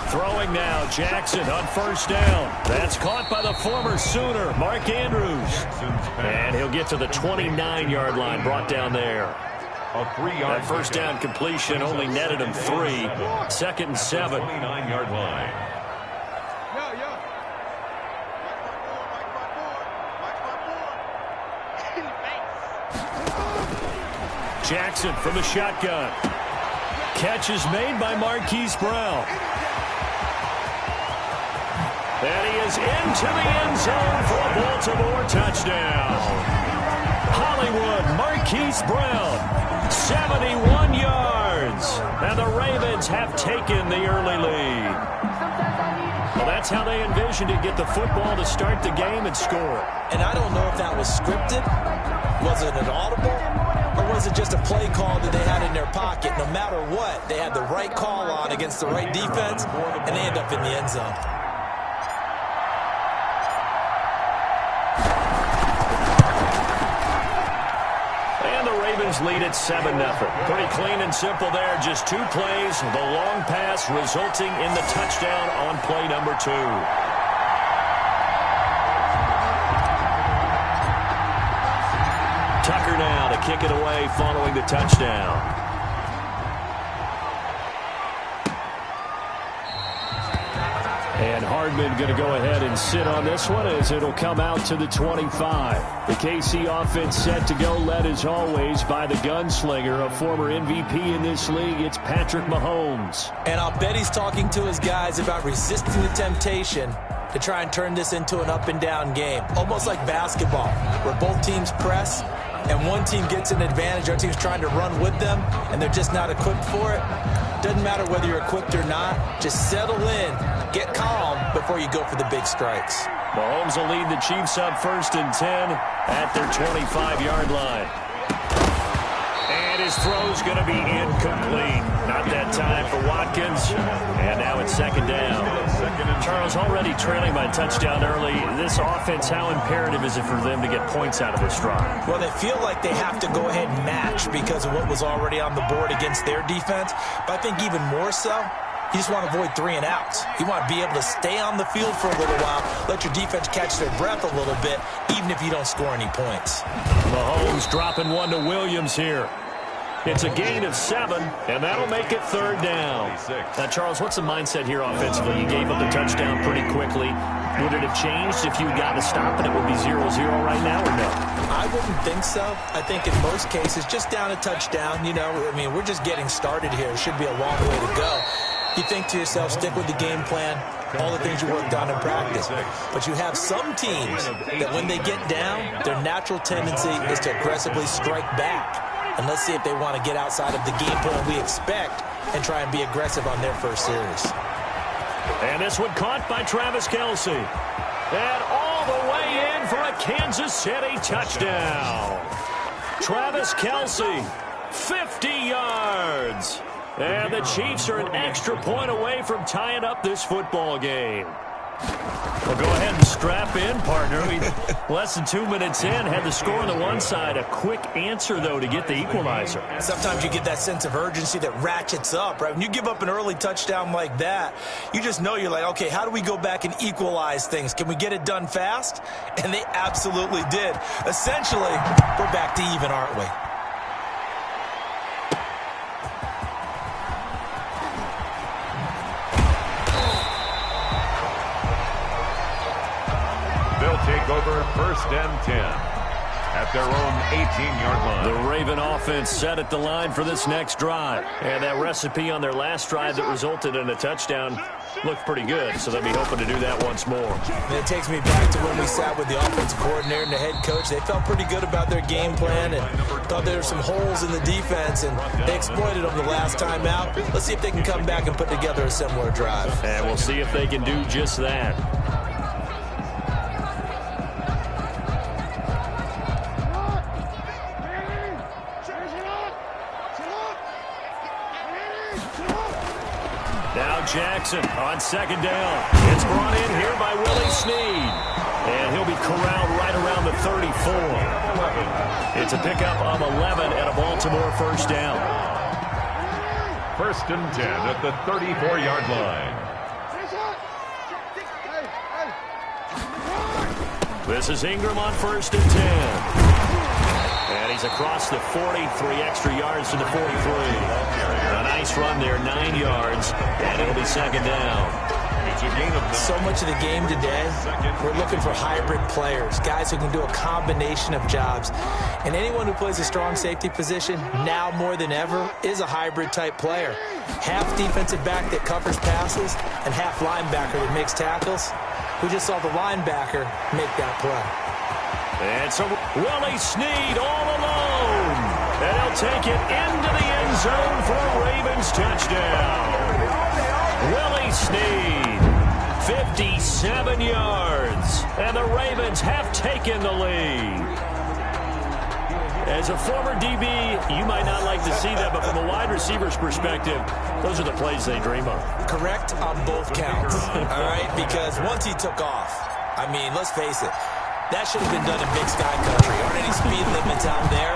Throwing now, Jackson on first down. That's caught by the former Sooner, Mark Andrews. And he'll get to the 29-yard line, brought down there. That first down completion only netted him 3. 2nd and 7. 29-yard line. Jackson from the shotgun. Catch is made by Marquise Brown. And he is into the end zone for a Baltimore touchdown. Hollywood Marquise Brown, 71 yards. And the Ravens have taken the early lead. Well, that's how they envisioned it, get the football to start the game and score. And I don't know if that was scripted. Was it an audible? Or was it just a play call that they had in their pocket? No matter what, they had the right call on against the right defense, and they end up in the end zone. And the Ravens lead at 7-0. Pretty clean and simple there. Just 2 plays. The long pass resulting in the touchdown on play number 2. Tucker now to kick it away following the touchdown. And Hardman going to go ahead and sit on this one as it'll come out to the 25. The KC offense set to go, led as always by the gunslinger, a former MVP in this league. It's Patrick Mahomes. And I'll bet he's talking to his guys about resisting the temptation to try and turn this into an up-and-down game. Almost like basketball, where both teams press, and one team gets an advantage, our team's trying to run with them, and they're just not equipped for it. Doesn't matter whether you're equipped or not. Just settle in, get calm before you go for the big strikes. Mahomes will lead the Chiefs up 1st and 10 at their 25-yard line. And his throw's going to be incomplete. Not that time for Watkins. And now it's 2nd down. Charles, already trailing by a touchdown early. This offense, how imperative is it for them to get points out of this drive? Well, they feel like they have to go ahead and match because of what was already on the board against their defense. But I think even more so, you just want to avoid 3 and outs. You want to be able to stay on the field for a little while, let your defense catch their breath a little bit, even if you don't score any points. Mahomes dropping 1 to Williams here. It's a gain of 7, and that'll make it 3rd down. Now, Charles, what's the mindset here offensively? You gave up the touchdown pretty quickly. Would it have changed if you had gotten a stop and it would be 0-0 right now, or no? I wouldn't think so. I think in most cases, just down a touchdown, you know, I mean, we're just getting started here. It should be a long way to go. You think to yourself, stick with the game plan, all the things you worked on in practice. But you have some teams that when they get down, their natural tendency is to aggressively strike back. And let's see if they want to get outside of the game plan we expect and try and be aggressive on their first series. And this one caught by Travis Kelce. And all the way in for a Kansas City touchdown. Travis Kelce, 50 yards. And the Chiefs are an extra point away from tying up this football game. Well, go ahead and strap in, partner. Less than 2 minutes in, had the score on the one side. A quick answer, though, to get the equalizer. Sometimes you get that sense of urgency that ratchets up, right? When you give up an early touchdown like that, you just know you're like, okay, how do we go back and equalize things? Can we get it done fast? And they absolutely did. Essentially, we're back to even, aren't we? Take over 1st and 10 at their own 18-yard line. The Raven offense set at the line for this next drive. And that recipe on their last drive that resulted in a touchdown looked pretty good, so they'll be hoping to do that once more. And it takes me back to when we sat with the offensive coordinator and the head coach. They felt pretty good about their game plan and thought there were some holes in the defense, and they exploited them the last time out. Let's see if they can come back and put together a similar drive. And we'll see if they can do just that. Now Jackson on 2nd down. It's brought in here by Willie Snead. And he'll be corralled right around the 34. It's a pickup of 11 and a Baltimore first down. 1st and 10 at the 34-yard line. This is Ingram on 1st and 10. And he's across the 40, 3 extra yards to the 43. A nice run there, 9 yards, and it'll be 2nd down. So much of the game today, we're looking for hybrid players, guys who can do a combination of jobs. And anyone who plays a strong safety position, now more than ever, is a hybrid-type player. Half defensive back that covers passes and half linebacker that makes tackles. We just saw the linebacker make that play. And so Willie Snead all alone. And he'll take it into the end zone for a Ravens touchdown. Willie Snead, 57 yards. And the Ravens have taken the lead. As a former DB, you might not like to see that, but from a wide receiver's perspective, those are the plays they dream of. Correct on both counts, all right? Because once he took off, I mean, let's face it, that should have been done in Big Sky Country. Aren't any speed limits out there?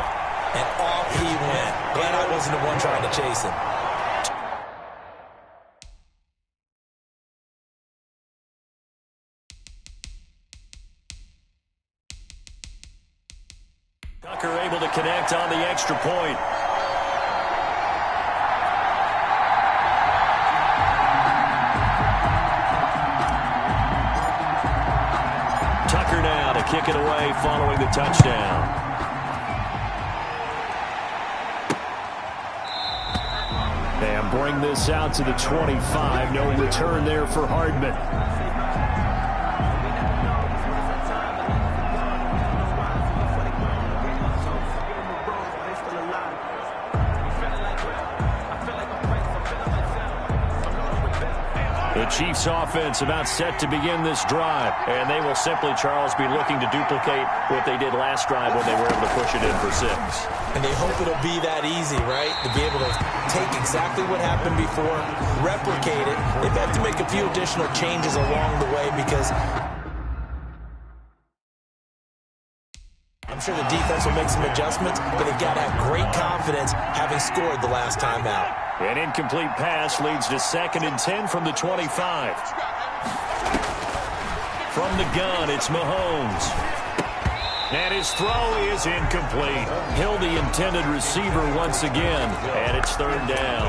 And off he went. Glad I wasn't the one trying to chase him. Tucker able to connect on the extra point. Tucker now to kick it away following the touchdown. And bring this out to the 25. No return there for Hardman. The Chiefs offense about set to begin this drive. And they will simply, Charles, be looking to duplicate what they did last drive when they were able to push it in for 6. And they hope it'll be that easy, right? To be able to take exactly what happened before, replicate it. They've had to make a few additional changes along the way because I'm sure the defense will make some adjustments, but they've got to have great confidence having scored the last time out. An incomplete pass leads to 2nd and 10 from the 25. From the gun, it's Mahomes. And his throw is incomplete. He'll the intended receiver once again, and it's 3rd down.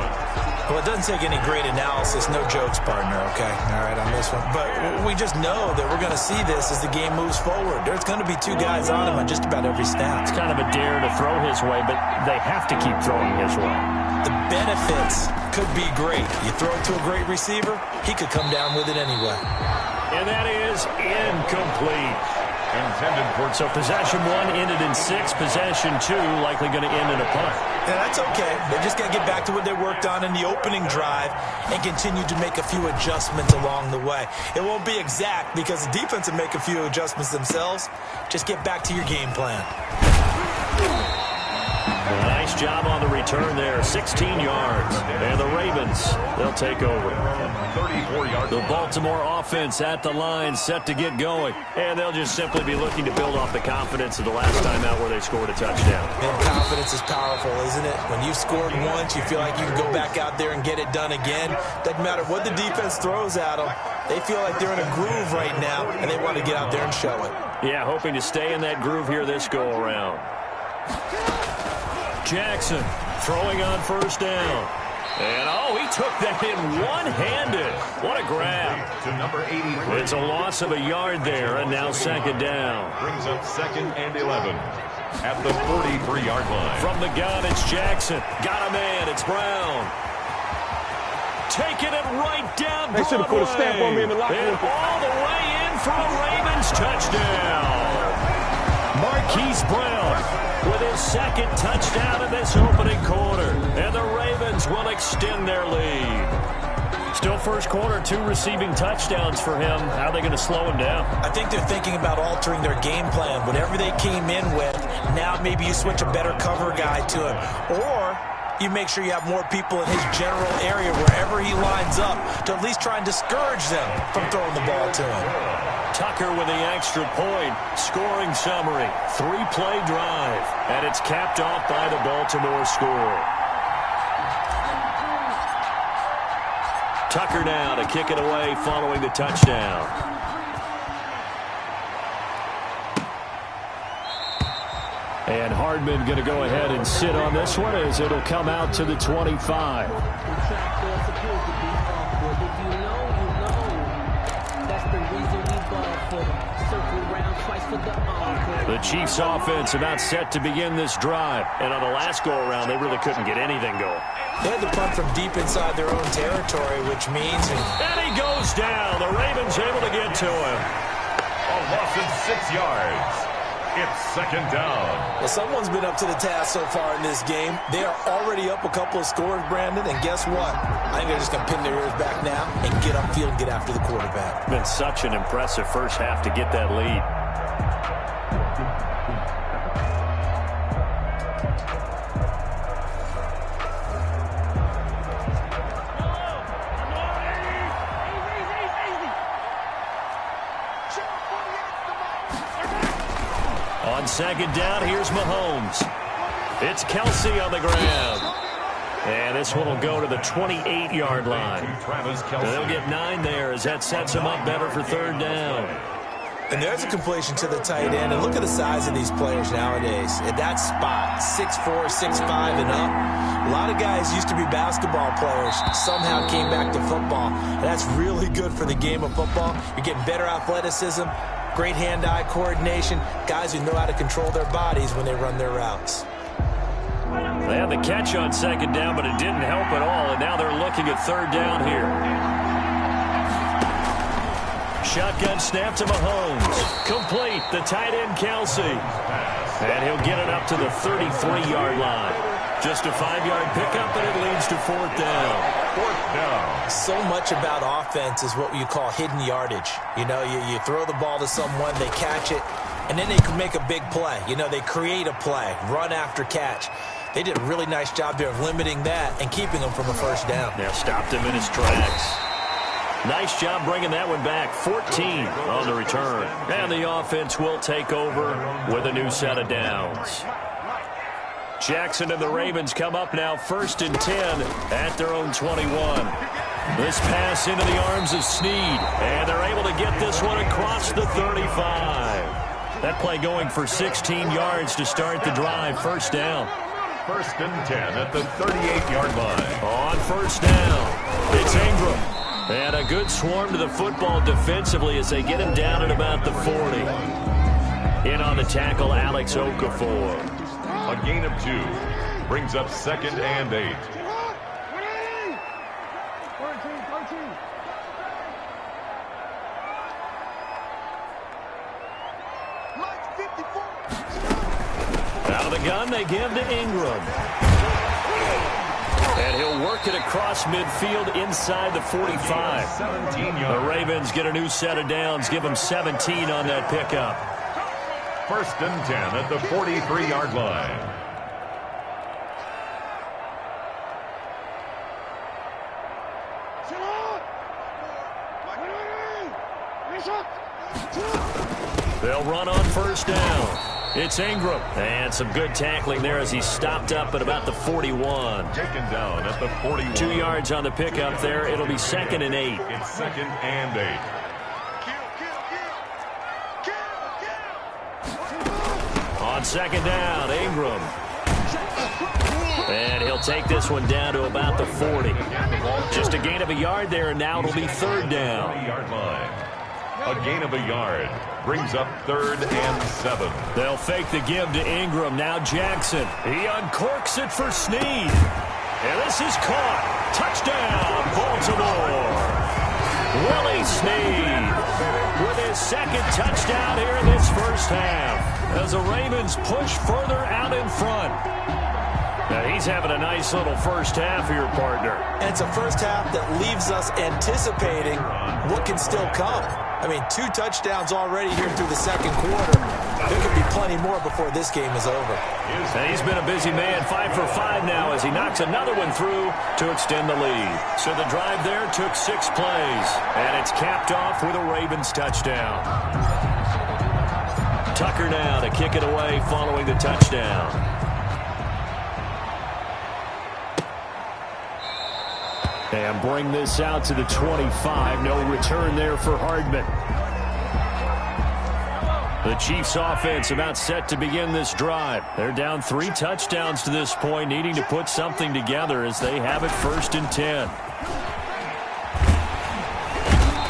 Well, it doesn't take any great analysis. No jokes, partner, okay? All right, on this one. But we just know that we're going to see this as the game moves forward. There's going to be 2 guys on him on just about every snap. It's kind of a dare to throw his way, but they have to keep throwing his way. The benefits could be great. You throw it to a great receiver, he could come down with it anyway. And that is incomplete. Intended for... So possession 1 ended in 6. Possession 2 likely going to end in a punt. Yeah, that's okay. They just got to get back to what they worked on in the opening drive and continue to make a few adjustments along the way. It won't be exact because the defense will make a few adjustments themselves. Just get back to your game plan. Nice job on the return there. 16 yards. And the Ravens, they'll take over. 34 yards. The Baltimore offense at the line, set to get going. And they'll just simply be looking to build off the confidence of the last time out where they scored a touchdown. And confidence is powerful, isn't it? When you've scored once, you feel like you can go back out there and get it done again. Doesn't matter what the defense throws at them. They feel like they're in a groove right now, and they want to get out there and show it. Yeah, hoping to stay in that groove here this go-around. Jackson throwing on 1st down. And, he took that in one-handed. What a grab. To number 83. It's a loss of a yard there, and now 2nd down. Brings up 2nd and 11 at the 43-yard line. From the gun, it's Jackson. Got a man. It's Brown. Taking it right down Broadway. They should have put a stamp on me in the locker room. And all the way in for a Ravens touchdown. Marquise Brown with his 2nd touchdown in this opening quarter. And the Ravens will extend their lead. Still first quarter, 2 receiving touchdowns for him. How are they going to slow him down? I think they're thinking about altering their game plan. Whatever they came in with, now maybe you switch a better cover guy to him. Or you make sure you have more people in his general area wherever he lines up to at least try and discourage them from throwing the ball to him. Tucker with the extra point. Scoring summary, 3-play drive. And it's capped off by the Baltimore score. Tucker now to kick it away following the touchdown. And Hardman going to go ahead and sit on this one as it'll come out to the 25. The Chiefs offense about set to begin this drive. And on the last go-around, they really couldn't get anything going. They had to punt from deep inside their own territory, which means... And he goes down. The Ravens able to get to him. A loss of 6 yards. It's second down. Well, someone's been up to the task so far in this game. They are already up a couple of scores, Brandon, and guess what? I think they're just going to pin their ears back now and get upfield and get after the quarterback. Been such an impressive first half to get that lead. On second down, here's Mahomes. It's Kelsey on the ground. And this one will go to the 28-yard line. They'll get 9 there as that sets them up better for third down. And there's a completion to the tight end. And look at the size of these players nowadays. At that spot, 6'4", 6'5", and up. A lot of guys used to be basketball players, somehow came back to football. And that's really good for the game of football. You're getting better athleticism, great hand-eye coordination, guys who know how to control their bodies when they run their routes. They had the catch on second down, but it didn't help at all, and now they're looking at third down here. Shotgun snap to Mahomes. Complete, the tight end Kelsey. And he'll get it up to the 33-yard line. Just a 5-yard pickup, and it leads to fourth down. Fourth down. So much about offense is what you call hidden yardage. You know, you throw the ball to someone, they catch it, and then they can make a big play. You know, they create a play, run after catch. They did a really nice job there of limiting that and keeping him from a first down. Yeah, stopped him in his tracks. Nice job bringing that one back. 14 on the return. And the offense will take over with a new set of downs. Jackson and the Ravens come up now 1st and 10 at their own 21. This pass into the arms of Snead, and they're able to get this one across the 35. That play going for 16 yards to start the drive. First down. 1st and 10 at the 38-yard line. On first down, it's Ingram. And a good swarm to the football defensively as they get him down at about the 40. In on the tackle, Alex Okafor. A gain of 2 brings up 2nd and 8. Out of the gun, they give to Ingram. And he'll work it across midfield inside the 45. The Ravens get a new set of downs, give them 17 on that pickup. 1st and 10 at the 43-yard line. They'll run on first down. It's Ingram. And some good tackling there as he stopped up at about the 41. Taken down at the 41. 2 yards on the pickup there. It'll be 2nd and 8. It's 2nd and 8. On second down, Ingram. And he'll take this one down to about the 40. Just a gain of a yard there, and now it'll be third down. 40-yard line. A gain of a yard brings up 3rd and 7. They'll fake the give to Ingram. Now Jackson. He uncorks it for Snead. And this is caught. Touchdown, Baltimore. Willie Snead with his 2nd touchdown here in this first half as the Ravens push further out in front. Now he's having a nice little first half here, partner. And it's a first half that leaves us anticipating what can still come. I mean, 2 touchdowns already here through the second quarter. There could be plenty more before this game is over. And he's been a busy man, 5 for 5 now as he knocks another one through to extend the lead. So the drive there took 6 plays, and it's capped off with a Ravens touchdown. Tucker now to kick it away following the touchdown. And bring this out to the 25. No return there for Hardman. The Chiefs offense about set to begin this drive. They're down 3 touchdowns to this point, needing to put something together as they have it 1st and 10.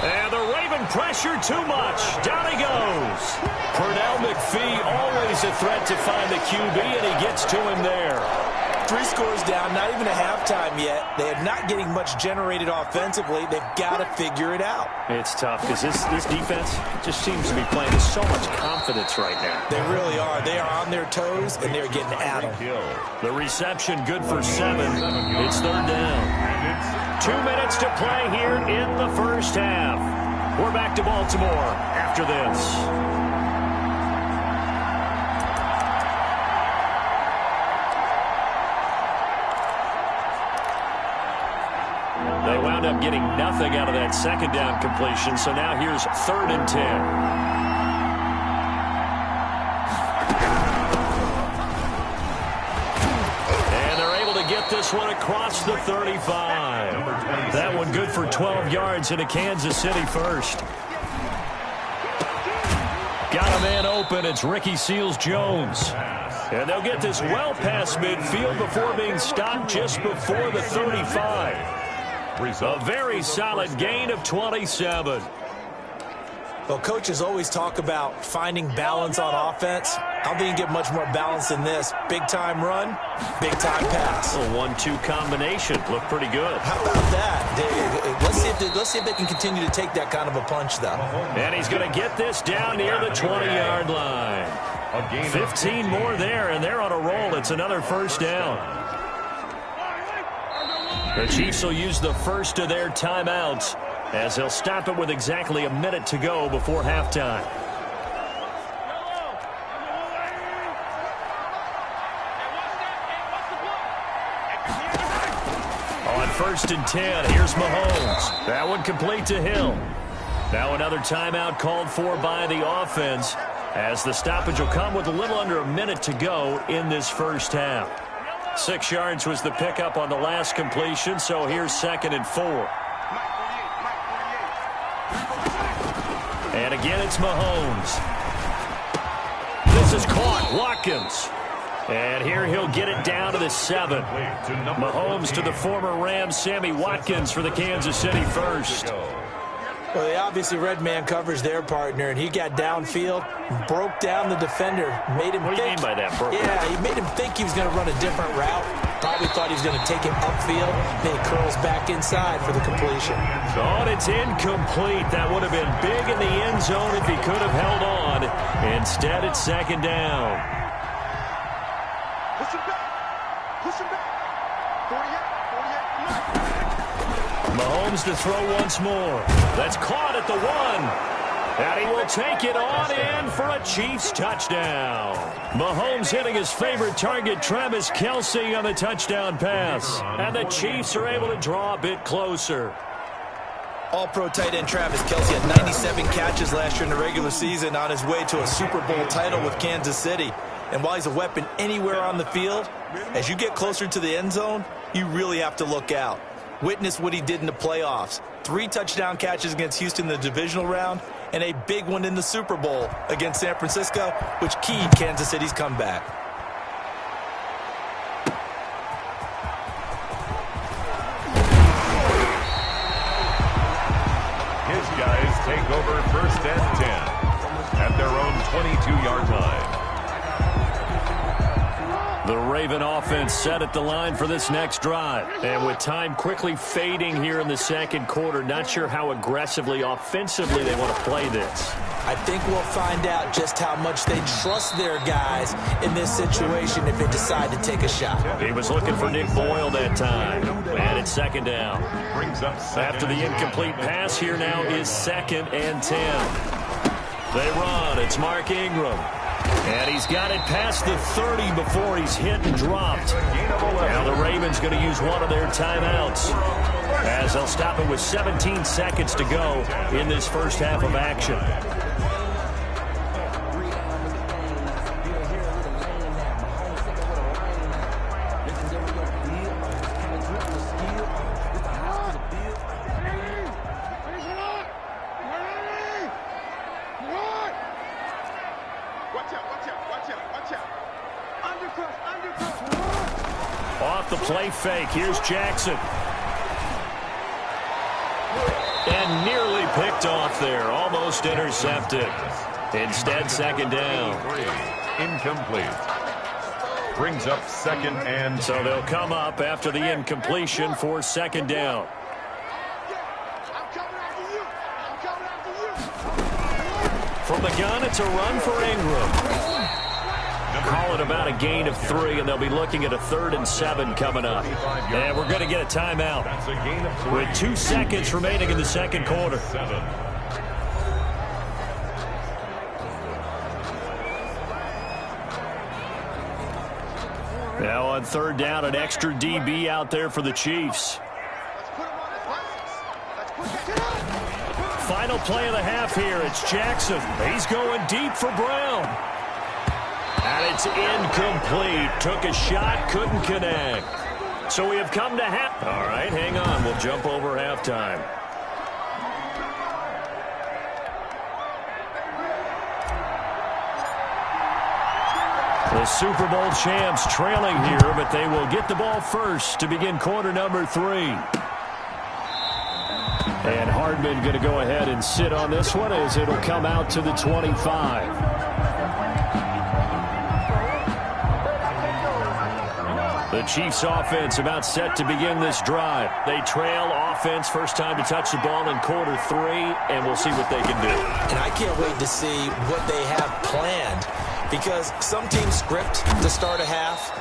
And the Raven pressure too much. Down he goes. Pernell McPhee always a threat to find the QB, and he gets to him there. 3 scores down, not even a halftime yet. They are not getting much generated offensively. They've got to figure it out. It's tough because this defense just seems to be playing with so much confidence right now. They really are. They are on their toes, and they're getting at them. The reception good for 7. It's 3rd down. 2 minutes to play here in the first half. We're back to Baltimore after this. They wound up getting nothing out of that 2nd down completion, so now here's 3rd and 10. And they're able to get this one across the 35. That one good for 12 yards into Kansas City first. Got a man open. It's Ricky Seals-Jones. And they'll get this well past midfield before being stopped just before the 35. A very solid gain of 27. Well, coaches always talk about finding balance on offense. I don't think you get much more balance than this. Big-time run, big-time pass. A 1-2 combination. Looked pretty good. How about that? Let's see if they can continue to take that kind of a punch, though. And he's going to get this down near the 20-yard line. 15 more there, and they're on a roll. It's another 1st down. The Chiefs will use the first of their timeouts as they'll stop it with exactly a minute to go before halftime. On 1st and 10, here's Mahomes. That one complete to Hill. Now another timeout called for by the offense as the stoppage will come with a little under a minute to go in this first half. 6 yards was the pickup on the last completion, so here's 2nd and 4. And again, it's Mahomes. This is caught. Watkins. And here he'll get it down to the 7. Mahomes to the former Rams, Sammy Watkins for the Kansas City first. Well, they obviously read man coverage their partner, and he got downfield, broke down the defender, made him What do you mean by that, bro? Yeah, he made him think he was going to run a different route. Probably thought he was going to take it upfield. Then he curls back inside for the completion. Oh, it's incomplete. That would have been big in the end zone if he could have held on. Instead, it's 2nd down. Push him back. Push him back. 48. Mahomes to throw once more. That's caught at the 1. And he will take it on in for a Chiefs touchdown. Mahomes hitting his favorite target, Travis Kelce, on the touchdown pass. And the Chiefs are able to draw a bit closer. All-pro tight end Travis Kelce had 97 catches last year in the regular season on his way to a Super Bowl title with Kansas City. And while he's a weapon anywhere on the field, as you get closer to the end zone, you really have to look out. Witness what he did in the playoffs. 3 touchdown catches against Houston in the divisional round, and a big one in the Super Bowl against San Francisco, which keyed Kansas City's comeback. His guys take over 1st and 10 at their own 22-yard line. The Raven offense set at the line for this next drive. And with time quickly fading here in the second quarter, not sure how aggressively, offensively they want to play this. I think we'll find out just how much they trust their guys in this situation if they decide to take a shot. He was looking for Nick Boyle that time. And it's second down. After the incomplete pass, here now is 2nd and 10. They run. It's Mark Ingram. And he's got it past the 30 before he's hit and dropped. Now the Ravens going to use one of their timeouts, as they'll stop it with 17 seconds to go in this first half of action. Off the play fake, here's Jackson. And nearly picked off there, almost intercepted. Instead, second down. Incomplete. Brings up 2nd and 10. So they'll come up after the incompletion for second down. From the gun, it's a run for Ingram. Call it about a gain of 3, and they'll be looking at a 3rd and 7 coming up. And we're going to get a timeout with 2 seconds remaining in the second quarter. Now on 3rd down, an extra DB out there for the Chiefs. Final play of the half here. It's Jackson. He's going deep for Brown. And it's incomplete. Took a shot, couldn't connect. So we have come to half. All right, hang on. We'll jump over halftime. The Super Bowl champs trailing here, but they will get the ball first to begin quarter number 3. And Hardman going to go ahead and sit on this one as it'll come out to the 25. The Chiefs offense about set to begin this drive. They trail offense, first time to touch the ball in quarter 3, and we'll see what they can do. And I can't wait to see what they have planned, because some teams script to start a half.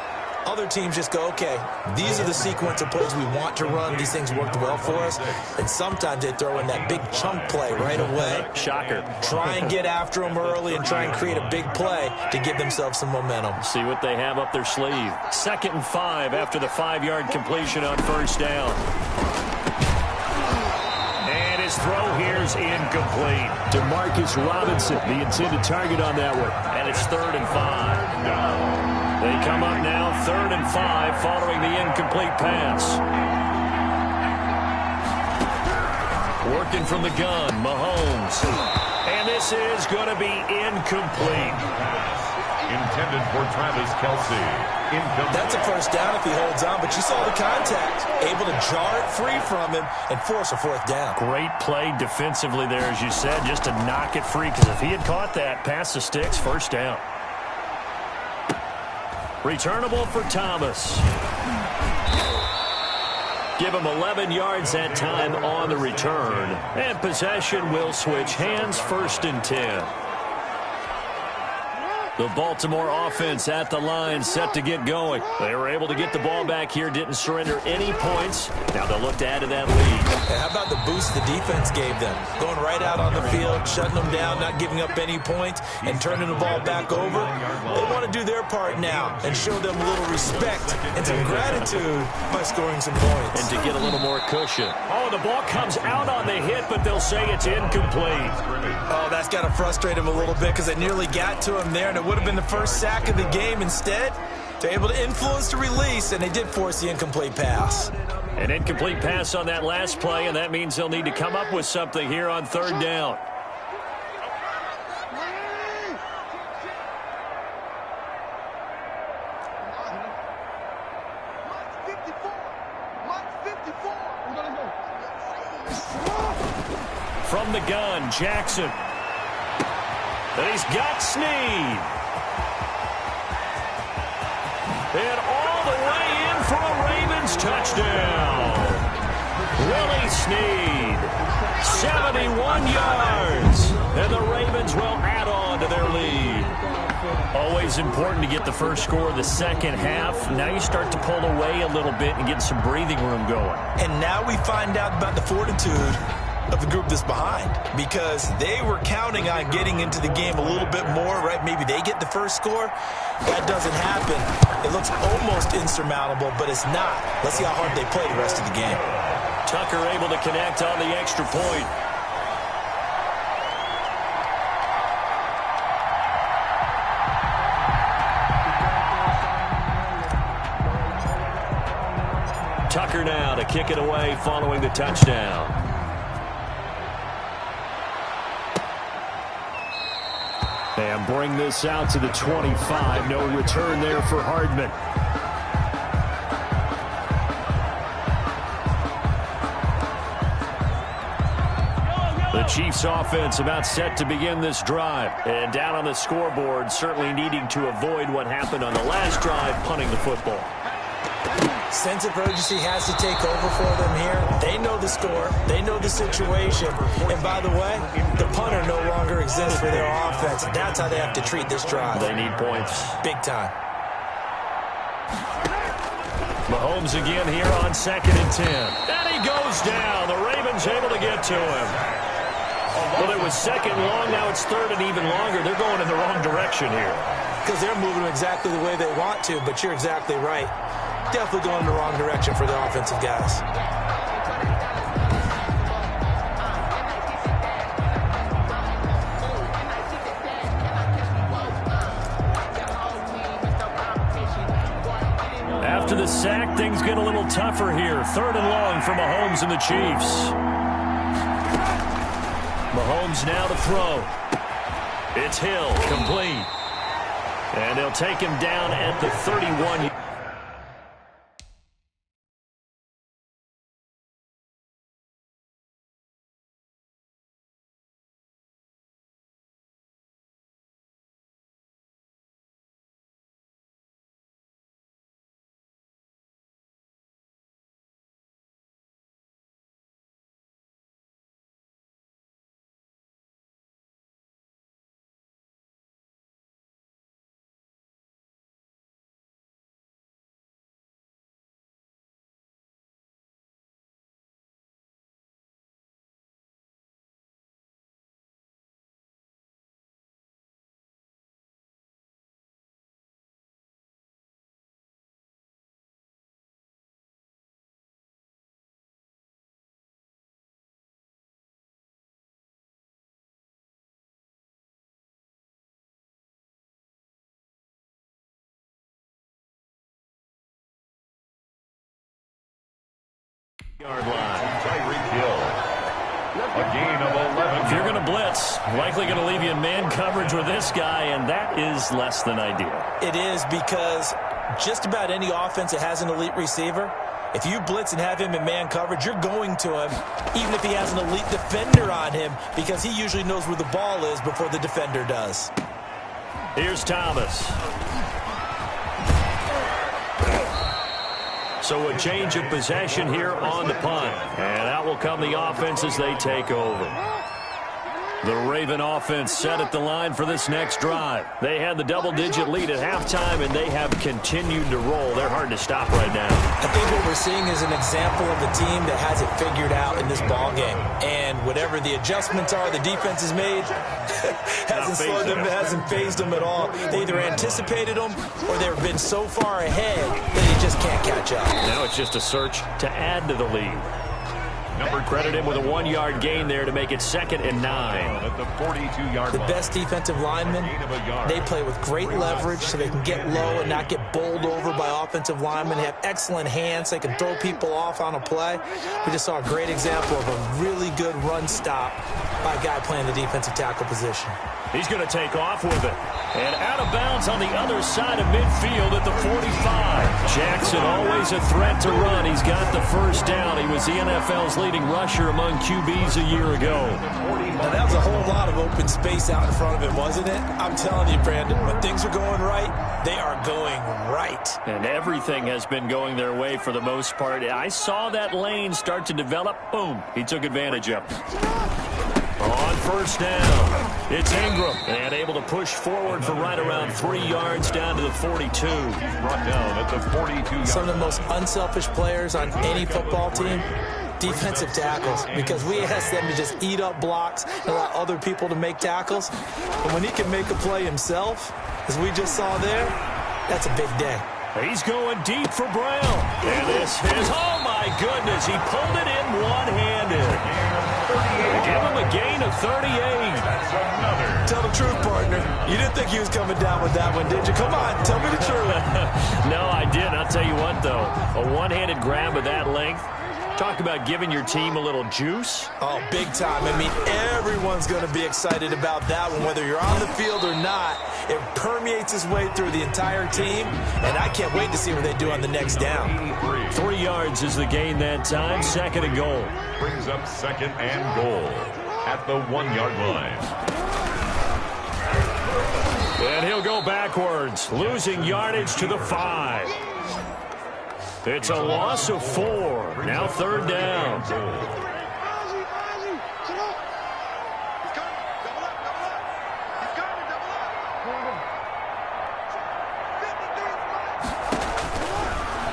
Other teams just go, okay, these are the sequence of plays we want to run. These things worked well for us. And sometimes they throw in that big chunk play right away. Shocker. Try and get after them early and try and create a big play to give themselves some momentum. See what they have up their sleeve. 2nd and 5 after the 5-yard completion on first down. And his throw here is incomplete. DeMarcus Robinson, the intended target on that one. And it's 3rd and 5. They come up now 3rd and 5 following the incomplete pass. Working from the gun, Mahomes. And this is going to be incomplete. Intended for Travis Kelce. Incomplete. That's a first down if he holds on, but you saw the contact. Able to jar it free from him and force a 4th down. Great play defensively there, as you said, just to knock it free, because if he had caught that, pass the sticks, first down. Returnable for Thomas. Give him 11 yards that time on the return. And possession will switch hands, 1st and 10. The Baltimore offense at the line, set to get going. They were able to get the ball back here, didn't surrender any points. Now they'll look to add to that lead. And how about the boost the defense gave them? Going right out on the field, shutting them down, not giving up any points, and turning the ball back over. They want to do their part now and show them a little respect and some gratitude by scoring some points. And to get a little more cushion. Oh, the ball comes out on the hit, but they'll say it's incomplete. Oh, that's got to frustrate him a little bit, because they nearly got to him there, and it would have been the first sack of the game. Instead, they're able to influence the release, and they did force the incomplete pass. An incomplete pass on that last play, and that means they'll need to come up with something here on 3rd down. From the gun, Jackson. And he's got Snead. And all the way in for a Ravens touchdown. Willie Snead 71 yards. And the Ravens will add on to their lead. Always important to get the first score of the second half. Now you start to pull away a little bit and get some breathing room going. And now we find out about the fortitude of the group that's behind, because they were counting on getting into the game a little bit more, right? Maybe they get the first score. That doesn't happen. It looks almost insurmountable, but it's not. Let's see how hard they play the rest of the game. Tucker able to connect on the extra point. Tucker now to kick it away following the touchdown. And bring this out to the 25. No return there for Hardman. The Chiefs offense about set to begin this drive. And down on the scoreboard, certainly needing to avoid what happened on the last drive, punting the football. Sense of urgency has to take over for them here. They know the score. They know the situation. And by the way, the punter no longer exists for their offense. That's how they have to treat this drive. They need points. Big time. Mahomes again here on 2nd and 10. And he goes down. The Ravens able to get to him. Well, it was second long. Now it's third and even longer. They're going in the wrong direction here. Because they're moving exactly the way they want to, but you're exactly right. Definitely going in the wrong direction for the offensive guys. After the sack, things get a little tougher here. 3rd and long for Mahomes and the Chiefs. Mahomes now to throw. It's Hill, complete. And they'll take him down at the 31. Yard line. Tyreek Hill. A gain of 11. If you're going to blitz, likely going to leave you in man coverage with this guy, and that is less than ideal. It is, because just about any offense that has an elite receiver, if you blitz and have him in man coverage, you're going to him, even if he has an elite defender on him, because he usually knows where the ball is before the defender does. Here's Thomas. So a change of possession here on the punt. And out will come the offense as they take over. The Raven offense set at the line for this next drive. They had the double-digit lead at halftime, and they have continued to roll. They're hard to stop right now. I think what we're seeing is an example of a team that has it figured out in this ball game. And whatever the adjustments are the defense has made hasn't slowed them, hasn't phased them at all. They either anticipated them or they've been so far ahead that they just can't catch up. Now it's just a search to add to the lead. Credit him with a 1-yard gain there to make it 2nd and 9. At the 42-yard line. The best defensive linemen, they play with great leverage so they can get low and not get bowled over by offensive linemen. They have excellent hands. They can throw people off on a play. We just saw a great example of a really good run stop by a guy playing the defensive tackle position. He's going to take off with it. And out of bounds on the other side of midfield at the 45. Jackson Jackson, always a threat to run. He's got the first down. He was the NFL's leading rusher among QBs a year ago. Now, that was a whole lot of open space out in front of him, wasn't it? I'm telling you, Brandon, when things are going right, they are going right. And everything has been going their way for the most part. I saw that lane start to develop. Boom. He took advantage of it. On first down, it's Ingram, and able to push forward for right around 3 yards down to the 42. He's brought down at the 42-yard. Some of the most unselfish players on any football team, defensive tackles, because we ask them to just eat up blocks and allow other people to make tackles. But when he can make a play himself, as we just saw there, that's a big day. He's going deep for Brown. And this is, oh my goodness, he pulled it in one-handed. Give him a gain of 38. That's another. Tell the truth, partner. You didn't think he was coming down with that one, did you? Come on, tell me the truth. No, I didn't. I'll tell you what, though. A one-handed grab of that length. Talk about giving your team a little juice. Oh, big time. I mean, everyone's going to be excited about that one, whether you're on the field or not. It permeates its way through the entire team, and I can't wait to see what they do on the next down. 3 yards is the gain that time. 2nd and goal. Brings up 2nd and goal at the 1-yard line. And he'll go backwards, losing yardage to the 5. It's a loss of 4. Now 3rd down.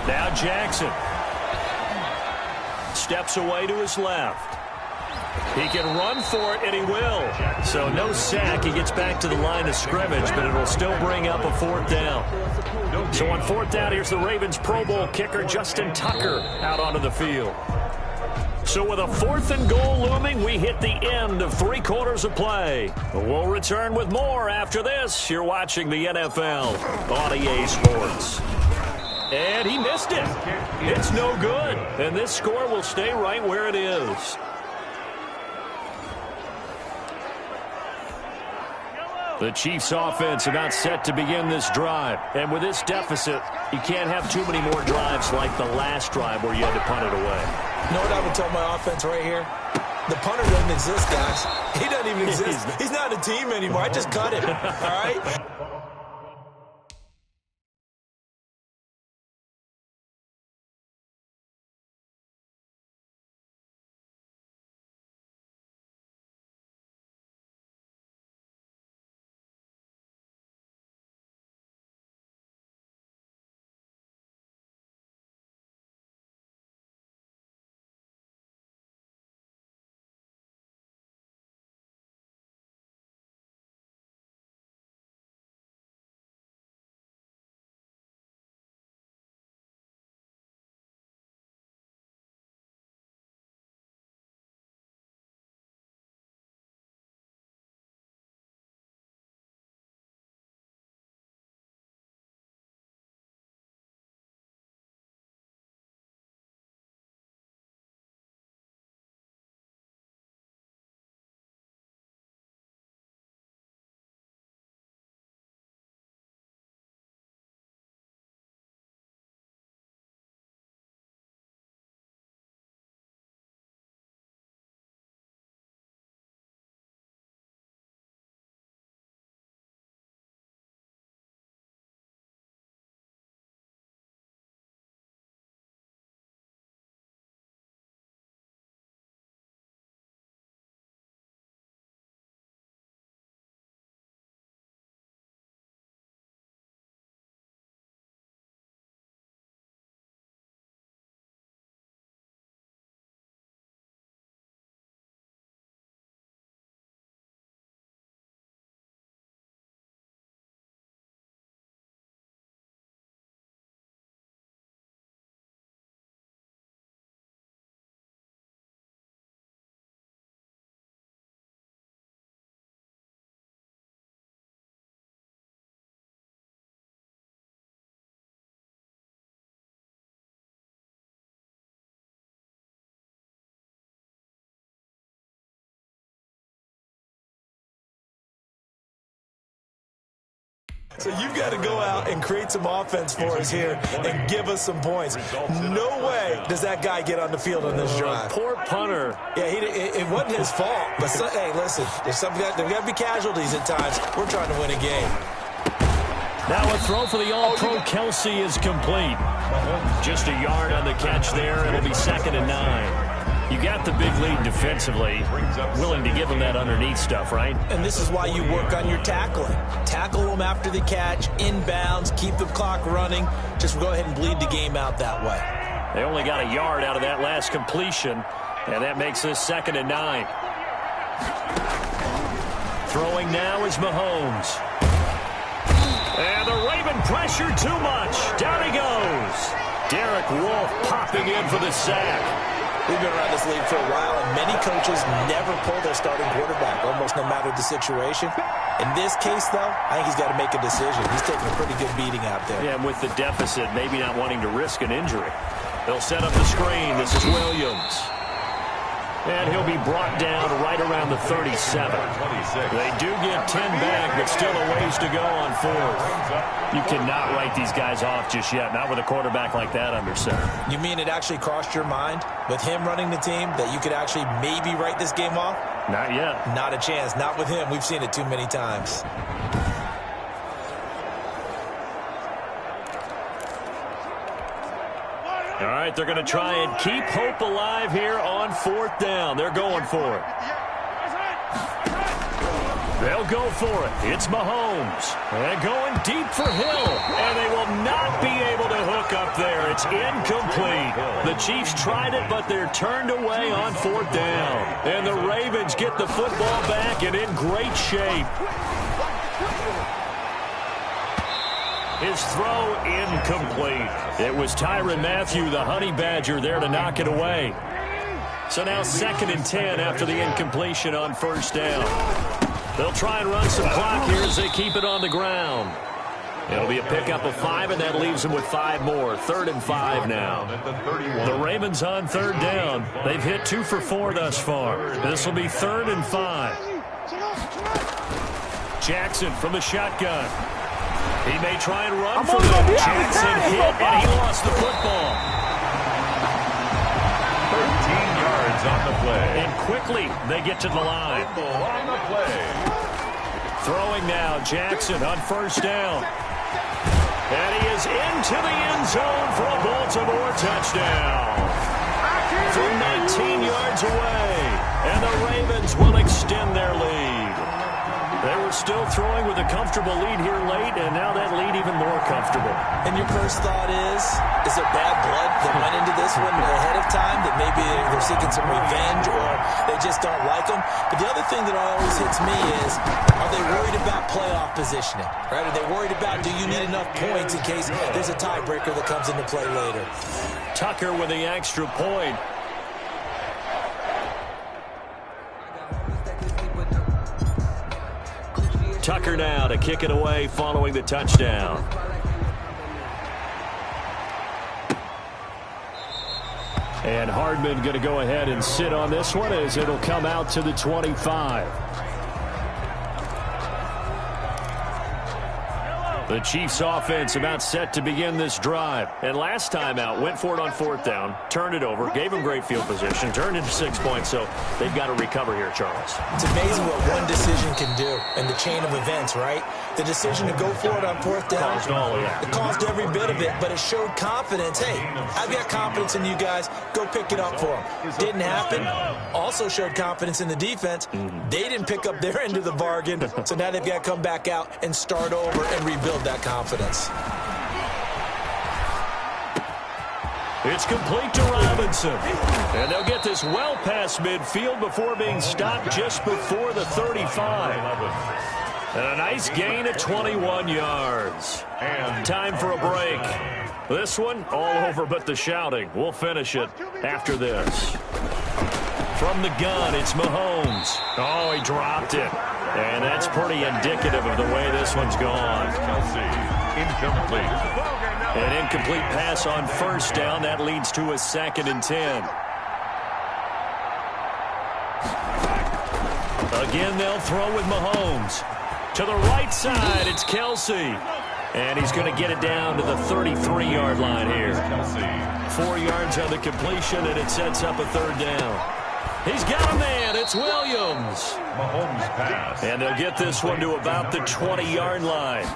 Now Jackson steps away to his left. He can run for it, and he will. So no sack. He gets back to the line of scrimmage, but it'll still bring up a 4th down. So on 4th down, here's the Ravens Pro Bowl kicker, Justin Tucker, out onto the field. So with a 4th and goal looming, we hit the end of 3 quarters of play. We'll return with more after this. You're watching the NFL on EA Sports. And he missed it. It's no good. And this score will stay right where it is. The Chiefs offense about set to begin this drive. And with this deficit, you can't have too many more drives like the last drive where you had to punt it away. You know what I would tell my offense right here? The punter doesn't exist, guys. He doesn't even exist. He's not a team anymore. I just cut him. All right? So you've got to go out and create some offense for us here and give us some points. No way does that guy get on the field on this drive. Poor punter. Yeah, it wasn't his fault. But, hey, listen, there's got to be casualties at times. We're trying to win a game. Now a throw for the All-Pro Kelsey is complete. Just a yard on the catch there. It'll be 2nd and 9. You got the big lead defensively, willing to give them that underneath stuff, right? And this is why you work on your tackling. Tackle them after the catch, inbounds, keep the clock running. Just go ahead and bleed the game out that way. They only got a yard out of that last completion, and that makes this 2nd and 9. Throwing now is Mahomes. And the Raven pressure too much. Down he goes. Derek Wolfe popping in for the sack. We've been around this league for a while, and many coaches never pull their starting quarterback, almost no matter the situation. In this case, though, I think he's got to make a decision. He's taking a pretty good beating out there. Yeah, and with the deficit, maybe not wanting to risk an injury. They'll set up the screen. This is Williams. And he'll be brought down right around the 37. They do get 10 back, but still a ways to go on 4th. You cannot write these guys off just yet, not with a quarterback like that under center. You mean it actually crossed your mind with him running the team that you could actually maybe write this game off? Not yet. Not a chance. Not with him. We've seen it too many times. All right, they're going to try and keep hope alive here on 4th down. They're going for it. They'll go for it. It's Mahomes. And going deep for Hill. And they will not be able to hook up there. It's incomplete. The Chiefs tried it, but they're turned away on 4th down. And the Ravens get the football back and in great shape. His throw incomplete. It was Tyrann Mathieu, the Honey Badger, there to knock it away. So now 2nd and 10 after the incompletion on 1st down. They'll try and run some clock here as they keep it on the ground. It'll be a pickup of 5, and that leaves them with 5 more. 3rd and 5 now. The Ravens on 3rd down. They've hit 2 for 4 thus far. This will be 3rd and 5. Jackson from the shotgun. He may try and run for them. Jackson hit, and he lost the football. 13 yards on the play. And quickly, they get to the line. On the play. Throwing now, Jackson on 1st down. And he is into the end zone for a Baltimore touchdown. From 19 yards away. And the Ravens will extend their lead. They were still throwing with a comfortable lead here late, and now that lead even more comfortable. And your first thought is there bad blood that went into this one ahead of time, that maybe they're seeking some revenge or they just don't like them? But the other thing that always hits me is, are they worried about playoff positioning? Right? Are they worried about, do you need enough points in case there's a tiebreaker that comes into play later? Tucker with the extra point. Tucker now to kick it away following the touchdown. And Hardman going to go ahead and sit on this one as it'll come out to the 25. The Chiefs offense about set to begin this drive. And last time out, went for it on 4th down, turned it over, gave them great field position, turned into 6 points, so they've got to recover here, Charles. It's amazing what one decision can do in the chain of events, right? The decision to go for it on 4th down. Caused all of that. It caused every bit of it, but it showed confidence. Hey, I've got confidence in you guys. Go pick it up for them. Didn't happen. Also showed confidence in the defense. They didn't pick up their end of the bargain, so now they've got to come back out and start over and rebuild that confidence. It's complete to Robinson. And they'll get this well past midfield before being stopped just before the 35. And a nice gain of 21 yards. And time for a break. This one all over but the shouting. We'll finish it after this. From the gun, it's Mahomes. Oh, he dropped it. And that's pretty indicative of the way this one's gone. Kelsey, incomplete. An incomplete pass on 1st down. That leads to a 2nd and 10. Again, they'll throw with Mahomes. To the right side, it's Kelsey. And he's going to get it down to the 33-yard line here. 4 yards on the completion, and it sets up a third down. He's got a man. It's Williams. Mahomes pass. And they'll get this one to about the 20-yard line.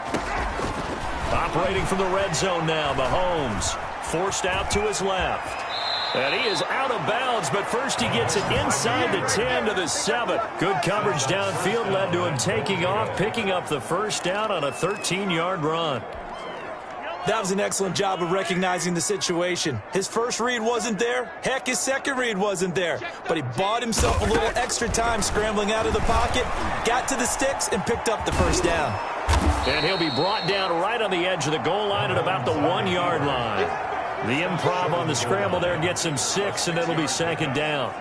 Operating from the red zone now, Mahomes. Forced out to his left. And he is out of bounds, but first he gets it inside the 10 to the 7. Good coverage downfield led to him taking off, picking up the first down on a 13-yard run. That was an excellent job of recognizing the situation. His first read wasn't there. Heck, his second read wasn't there. But he bought himself a little extra time scrambling out of the pocket, got to the sticks, and picked up the first down. And he'll be brought down right on the edge of the goal line at about the 1-yard line. The improv on the scramble there gets him 6, and it'll be second down.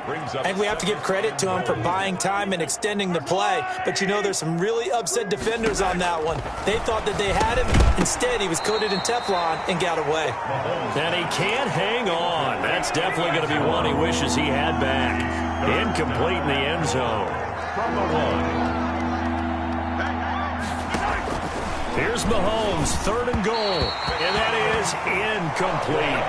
And we have to give credit to him for buying time and extending the play. But, you know, there's some really upset defenders on that one. They thought that they had him. Instead, he was coated in Teflon and got away. And he can't hang on. That's definitely going to be one he wishes he had back. Incomplete in the end zone. From the 1. Here's Mahomes, 3rd and goal, and that is incomplete.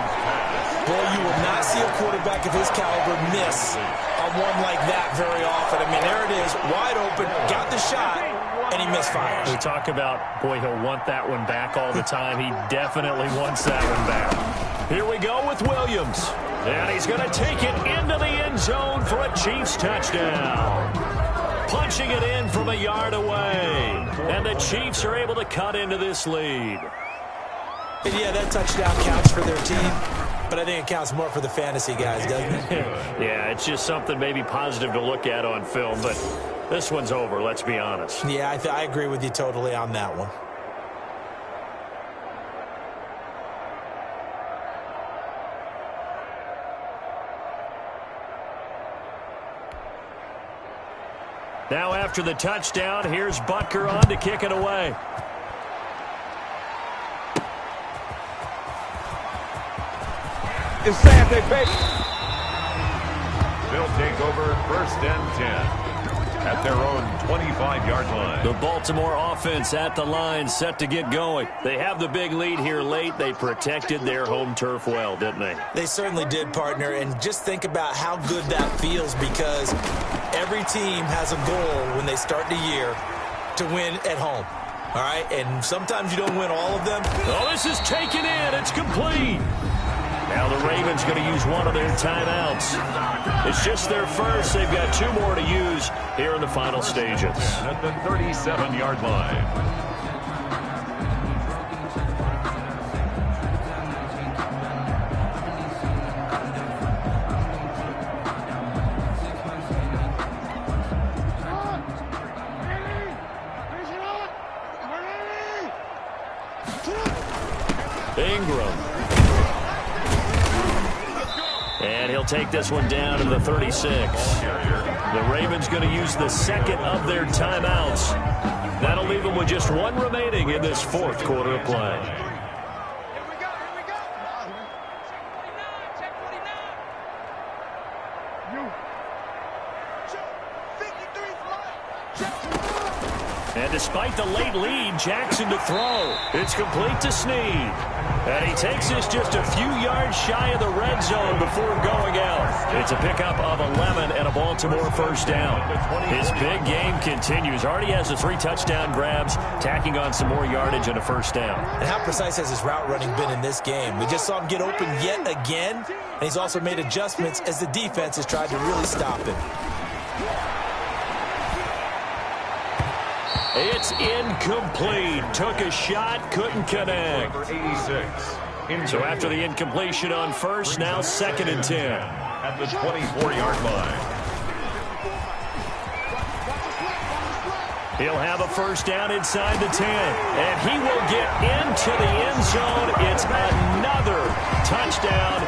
Boy, you will not see a quarterback of his caliber miss on one like that very often. I mean, there it is, wide open, got the shot, and he misfires. We talk about, boy, he'll want that one back all the time. He definitely wants that one back. Here we go with Williams, and he's going to take it into the end zone for a Chiefs touchdown. Punching it in from a yard away. And the Chiefs are able to cut into this lead. And yeah, that touchdown counts for their team, but I think it counts more for the fantasy guys, doesn't it? Yeah, it's just something maybe positive to look at on film, but this one's over, let's be honest. Yeah, I agree with you totally on that one. Now after the touchdown, here's Butker on to kick it away. Inside they pay. They'll take over 1st and 10 at their own 25-yard line. The Baltimore offense at the line, set to get going. They have the big lead here late. They protected their home turf well, didn't they? They certainly did, partner, and just think about how good that feels, because every team has a goal when they start the year to win at home. All right, and sometimes you don't win all of them. Oh, this is taken in. It's complete. Now the Ravens going to use one of their timeouts. It's just their first. They've got 2 more to use here in the final stages. At the 37-yard line. Ingram. And he'll take this one down to the 36. The Ravens going to use the second of their timeouts. That'll leave them with just 1 remaining in this 4th quarter of play. And despite the late lead, Jackson to throw. It's complete to Snead. And he takes this just a few yards shy of the red zone before going out. It's a pickup of 11 and a Baltimore first down. His big game continues. Already has the 3 touchdown grabs, tacking on some more yardage and a first down. And how precise has his route running been in this game? We just saw him get open yet again, and he's also made adjustments as the defense has tried to really stop him. It's incomplete. Took a shot, couldn't connect. Number 86. So after the incompletion on first, now 2nd and 10. At the 24-yard line. He'll have a first down inside the 10. And he will get into the end zone. It's another touchdown.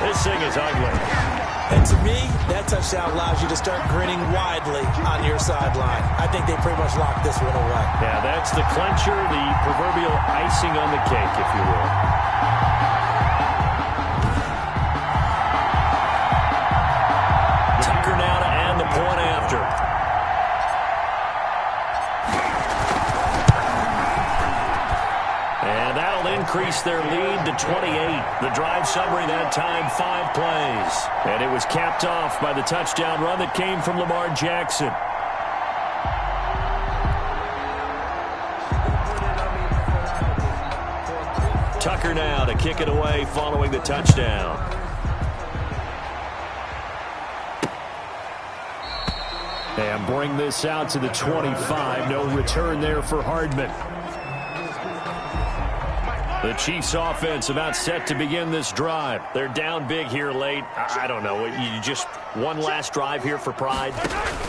This thing is ugly. And to me, that touchdown allows you to start grinning widely on your sideline. I think they pretty much locked this one away. Yeah, that's the clincher, the proverbial icing on the cake, if you will. Tucker now to add the point after. The drive summary that time, 5 plays. And it was capped off by the touchdown run that came from Lamar Jackson. Tucker now to kick it away following the touchdown. And bring this out to the 25. No return there for Hardman. The Chiefs offense about set to begin this drive. They're down big here late. I don't know. You just one last drive here for pride?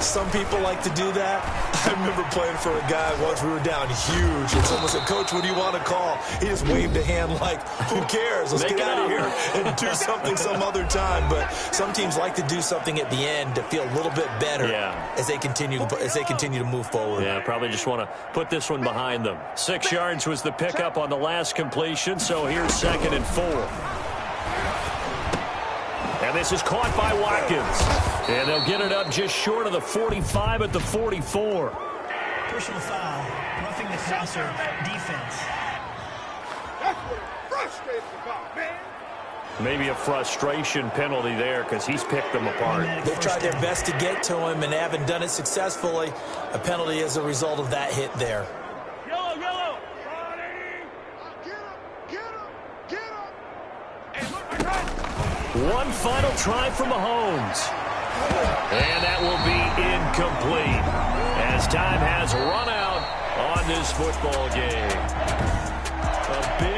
Some people like to do that. I remember playing for a guy once. We were down huge. And someone said, "Coach, what do you want to call?" He just waved a hand like, who cares? Let's get out of here and do something some other time. But some teams like to do something at the end to feel a little bit better as they continue to move forward. Yeah, probably just want to put this one behind them. 6 yards was the pickup on the last completion, so here's 2nd and 4. And this is caught by Watkins. And they'll get it up just short of the 45 at the 44. Personal foul, roughing the passer, defense. That's what I'm frustrated about, man. Maybe a frustration penalty there because he's picked them apart. They've tried their best to get to him and haven't done it successfully. A penalty as a result of that hit there. Yellow, yellow. Get him. Hey, look, I got him. One final try from Mahomes. And that will be incomplete as time has run out on this football game. A big